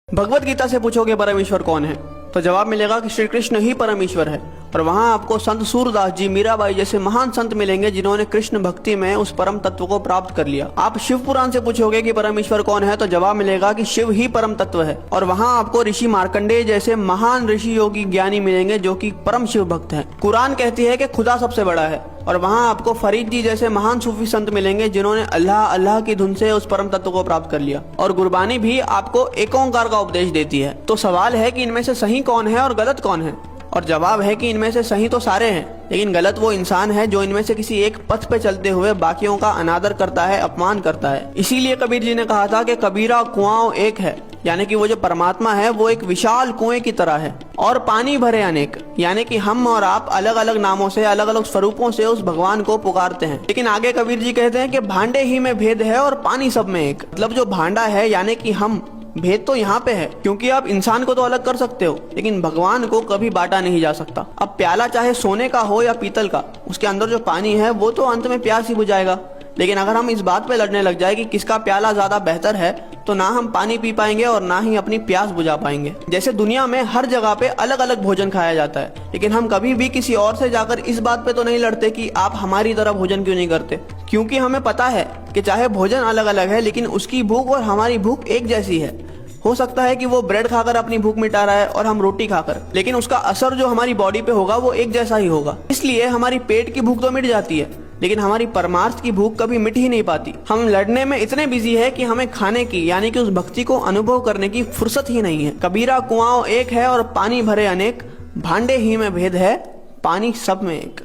भगवत गीता से पूछोगे परमेश्वर कौन है, तो जवाब मिलेगा कि श्री कृष्ण ही परमेश्वर है। और वहाँ आपको संत सूरदास जी, मीराबाई जैसे महान संत मिलेंगे जिन्होंने कृष्ण भक्ति में उस परम तत्व को प्राप्त कर लिया। आप शिव पुराण से पूछोगे कि परमेश्वर कौन है, तो जवाब मिलेगा कि शिव ही परम तत्व है। और वहाँ आपको ऋषि मार्कंडेय जैसे महान ऋषि योगी ज्ञानी मिलेंगे जो कि परम शिव भक्त हैं। कुरान कहती है कि खुदा सबसे बड़ा है। और वहाँ आपको फरीद जी जैसे महान सूफी संत मिलेंगे जिन्होंने अल्लाह अल्लाह की धुन से उस परम तत्व को प्राप्त कर लिया। और गुरबानी भी आपको एक ओंकार का उपदेश देती है। तो सवाल है कि इनमें से सही कौन है और गलत कौन है, और जवाब है कि इनमें से सही तो सारे हैं, लेकिन गलत वो इंसान है जो इनमें से किसी एक पथ पे चलते हुए बाकियों का अनादर करता है, अपमान करता है। इसीलिए कबीर जी ने कहा था कि कबीरा कुआं एक है, यानी कि वो जो परमात्मा है वो एक विशाल कुएं की तरह है, और पानी भरे अनेक, यानी कि हम और आप अलग अलग नामों से, अलग अलग स्वरूपों से उस भगवान को पुकारते हैं। लेकिन आगे कबीर जी कहते हैं कि भांडे ही में भेद है और पानी सब में एक। मतलब जो भांडा है यानी कि हम, भेद तो यहाँ पे है, क्योंकि आप इंसान को तो अलग कर सकते हो लेकिन भगवान को कभी बांटा नहीं जा सकता। अब प्याला चाहे सोने का हो या पीतल का, उसके अंदर जो पानी है वो तो अंत में प्यास ही बुझाएगा। लेकिन अगर हम इस बात पे लड़ने लग जाए कि किसका प्याला ज्यादा बेहतर है, तो ना हम पानी पी पाएंगे और ना ही अपनी प्यास बुझा पाएंगे। जैसे दुनिया में हर जगह पे अलग अलग भोजन खाया जाता है, लेकिन हम कभी भी किसी और से जाकर इस बात पे तो नहीं लड़ते कि आप हमारी तरह भोजन क्यों नहीं करते, क्योंकि हमें पता है कि चाहे भोजन अलग अलग है लेकिन उसकी भूख और हमारी भूख एक जैसी है। हो सकता है कि वो ब्रेड खाकर अपनी भूख मिटा रहा है और हम रोटी खाकर, लेकिन उसका असर जो हमारी बॉडी पे होगा वो एक जैसा ही होगा। इसलिए हमारी पेट की भूख तो मिट जाती है लेकिन हमारी परमार्थ की भूख कभी मिट ही नहीं पाती। हम लड़ने में इतने बिजी है कि हमें खाने की, यानी कि उस भक्ति को अनुभव करने की फुर्सत ही नहीं है। कबीरा कुआं एक है और पानी भरे अनेक, भांडे ही में भेद है, पानी सब में एक।